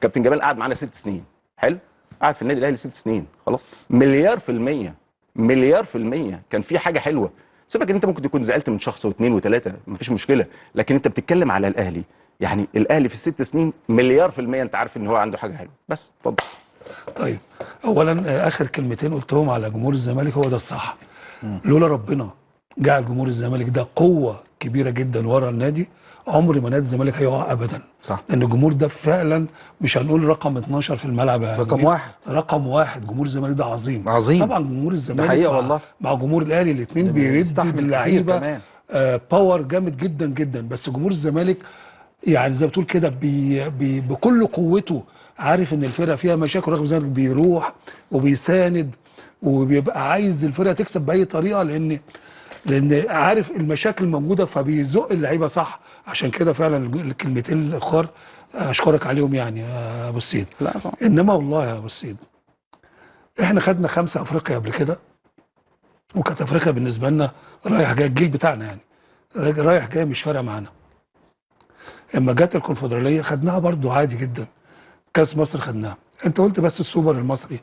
كابتن جمال قعد معانا 6 سنين، حلو، قعد في النادي الاهلي 6 سنين، خلاص، مليار في المية، مليار في المية كان في حاجه حلوه. سيبك ان انت ممكن تكون زعلت من شخص واثنين وثلاثه، مفيش مشكله، لكن انت بتتكلم على الاهلي. يعني الاهلي في ال6 سنين مليار في المية انت عارف ان هو عنده حاجه حلوه. بس اتفضل. طيب، اولا اخر كلمتين قلتهم على جمهور الزمالك هو ده الصح. لولا ربنا جعل جمهور الزمالك ده قوه كبيره جدا ورا النادي، عمر ما نادي الزمالك هيقع ابدا. صح. لان الجمهور ده فعلا مش هنقول رقم 12 في الملعب يا رقم نجيب، واحد. رقم واحد. جمهور الزمالك ده عظيم عظيم. طبعا. جمهور الزمالك حقيقة مع والله. مع جمهور الاهلي الاثنين بيردوا بيستحمل كتير اللعيبه كمان. باور جامد جدا جدا. بس جمهور الزمالك يعني زي ما بتقول كده بكل قوته عارف ان الفرقه فيها مشاكل، رغم ذلك بيروح وبيساند وبيبقى عايز الفرقه تكسب باي طريقه، لان عارف المشاكل موجوده فبيزق اللعيبه صح. عشان كده فعلا الكلمتين الاخر اشكرك عليهم يعني يا ابو السيد. لا طبعا. انما والله يا ابو السيد، احنا خدنا 5 افريقيا قبل كده، وكانت افريقيا بالنسبه لنا رايح جاي، الجيل بتاعنا يعني رايح جاي مش فارقه معانا. اما جت الكونفدراليه خدناها برضو عادي جدا، كاس مصر خدناها. انت قلت بس السوبر المصري